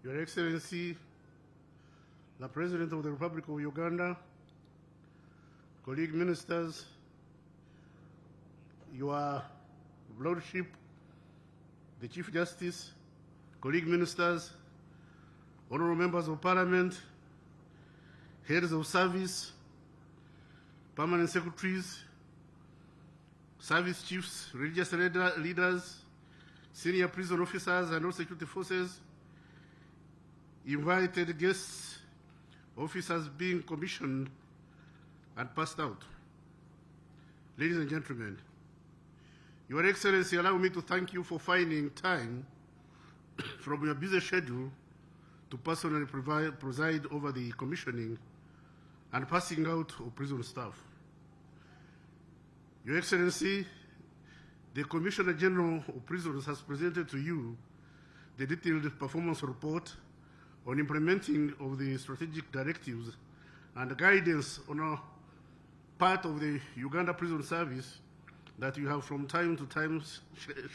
Your Excellency, the President of the Republic of Uganda, colleague ministers, Your Lordship, the Chief Justice, colleague ministers, honorable members of Parliament, heads of service, permanent secretaries, service chiefs, religious leaders, senior prison officers and all security forces, invited guests, officers being commissioned and passed out. Ladies and gentlemen, Your Excellency, allow me to thank you for finding time from your busy schedule to personally preside over the commissioning and passing out of prison staff. Your Excellency, the Commissioner General of Prisons has presented to you the detailed performance report on implementing of the strategic directives and guidance on a part of the Uganda Prison Service that you have from time to time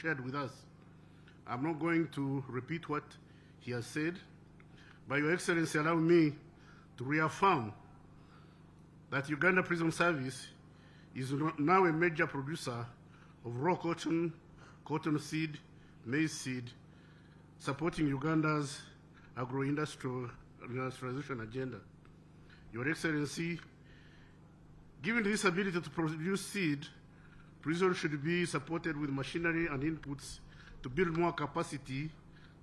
shared with us. I'm not going to repeat what he has said, but Your Excellency, allow me to reaffirm that Uganda Prison Service is now a major producer of raw cotton, cotton seed, maize seed, supporting Uganda's agro-industrialization agenda. Your Excellency, given this ability to produce seed, prison should be supported with machinery and inputs to build more capacity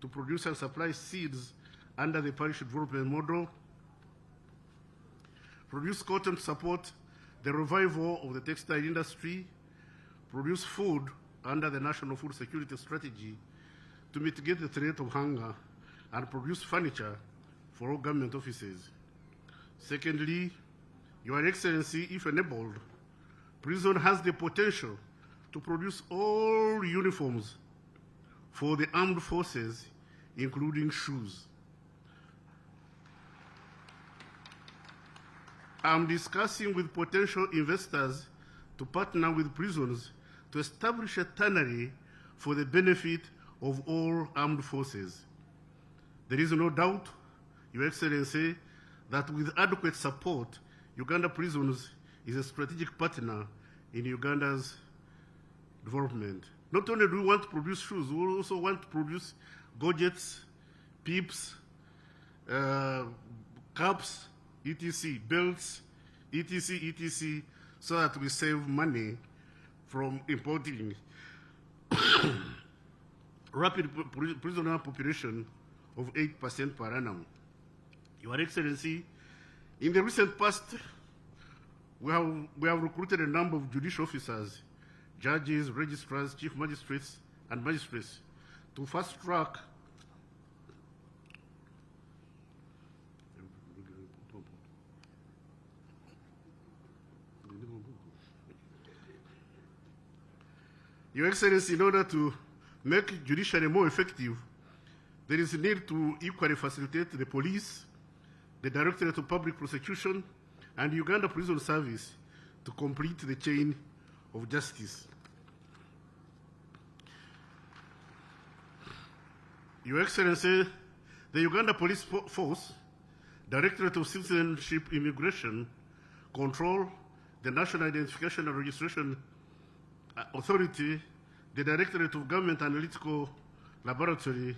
to produce and supply seeds under the parish development model, produce cotton to support the revival of the textile industry, produce food under the National Food Security Strategy to mitigate the threat of hunger, and produce furniture for all government offices. Secondly, Your Excellency, if enabled, prison has the potential to produce all uniforms for the armed forces, including shoes. I'm discussing with potential investors to partner with prisons to establish a tannery for the benefit of all armed forces. There is no doubt, Your Excellency, that with adequate support, Uganda Prisons is a strategic partner in Uganda's development. Not only do we want to produce shoes, we also want to produce gadgets, pips, caps, etc., belts, etc., so that we save money from importing rapid prisoner population of 8% per annum. Your Excellency, in the recent past, we have recruited a number of judicial officers, judges, registrars, chief magistrates, and magistrates to fast track Your Excellency, in order to make judiciary more effective, there is a need to equally facilitate the police, the Directorate of Public Prosecution, and Uganda Prison Service to complete the chain of justice. Your Excellency, the Uganda Police Force, Directorate of Citizenship Immigration Control, the National Identification and Registration Authority, the Directorate of Government Analytical Laboratory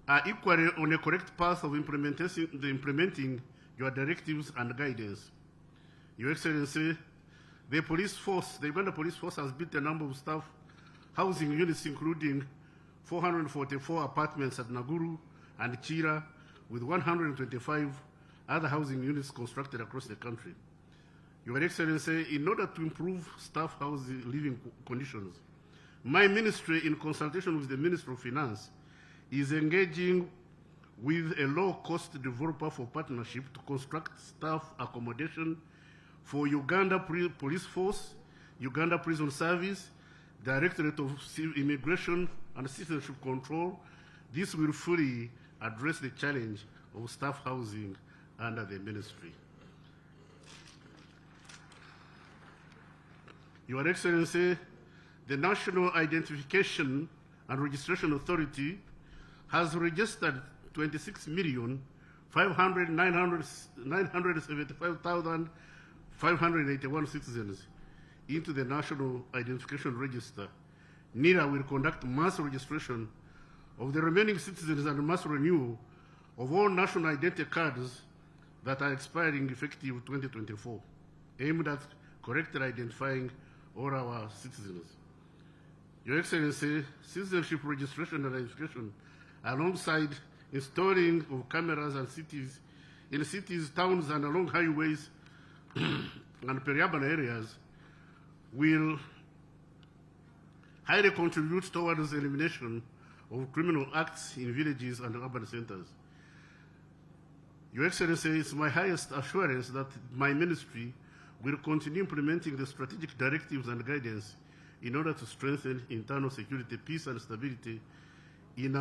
are equally on a correct path of implementing your directives and guidance. Your Excellency, the Uganda Police Force has built a number of staff housing units, including 444 apartments at Naguru and Chira, with 125 other housing units constructed across the country. Your Excellency, in order to improve staff housing living conditions, my ministry, in consultation with the Ministry of Finance, is engaging with a low-cost developer for partnership to construct staff accommodation for Uganda Police Force, Uganda Prison Service, Directorate of Immigration and Citizenship Control. This will fully address the challenge of staff housing under the ministry. Your Excellency, the National Identification and Registration Authority has registered 26,575,581 citizens into the National Identification Register. NIRA will conduct mass registration of the remaining citizens and mass renewal of all national identity cards that are expiring effective 2024, aimed at correctly identifying all our citizens. Your Excellency, citizenship registration and identification, alongside installing of cameras and in cities, towns, and along highways and peri-urban areas, will highly contribute towards the elimination of criminal acts in villages and urban centers. Your Excellency, it's my highest assurance that my ministry will continue implementing the strategic directives and guidance in order to strengthen internal security, peace, and stability in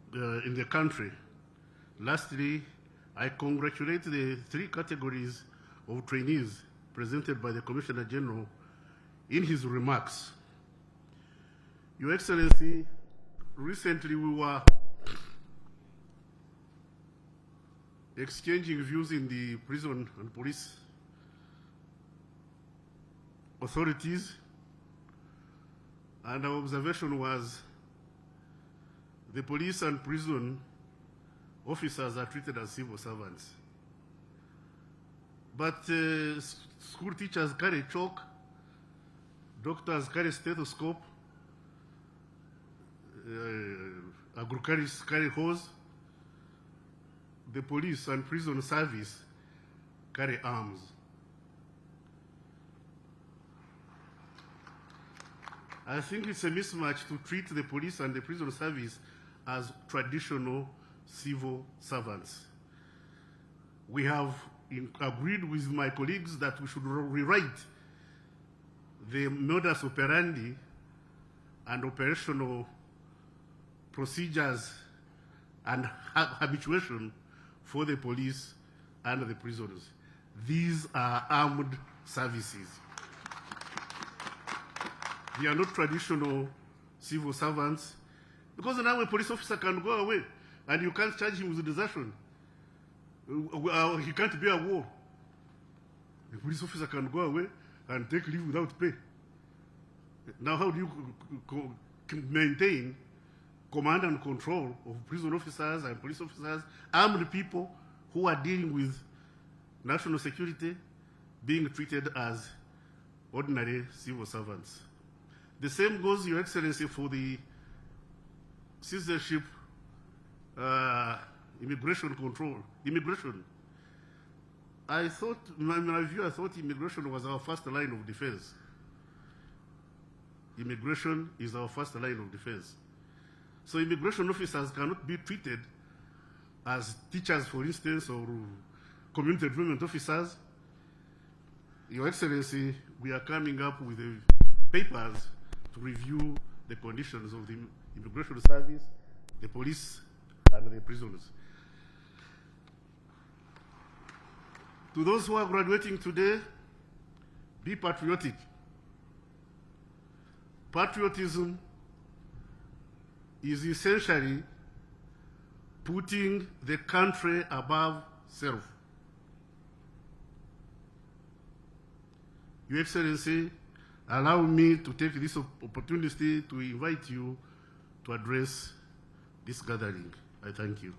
the country. Lastly, I congratulate the 3 categories of trainees presented by the Commissioner General in his remarks. Your Excellency, recently we were exchanging views in the prison and police authorities, and our observation was the police and prison officers are treated as civil servants. But school teachers carry chalk, doctors carry stethoscope, agriculturists carry hose, the police and prison service carry arms. I think it's a mismatch to treat the police and the prison service as traditional civil servants. We have agreed with my colleagues that we should rewrite the modus operandi and operational procedures and habituation for the police and the prisoners. These are armed services. They are not traditional civil servants, because now a police officer can go away and you can't charge him with desertion. He can't be at war. The police officer can go away and take leave without pay. Now how do you maintain command and control of prison officers and police officers, armed people who are dealing with national security, being treated as ordinary civil servants? The same goes, Your Excellency, for the citizenship immigration control. Immigration. I thought, in my view, I thought immigration was our first line of defense. Immigration is our first line of defense. So immigration officers cannot be treated as teachers, for instance, or community development officers. Your Excellency, we are coming up with papers to review the conditions of the immigration service, the police, and the prisoners. To those who are graduating today, be patriotic. Patriotism is essentially putting the country above self. Your Excellency, allow me to take this opportunity to invite you to address this gathering. I thank you.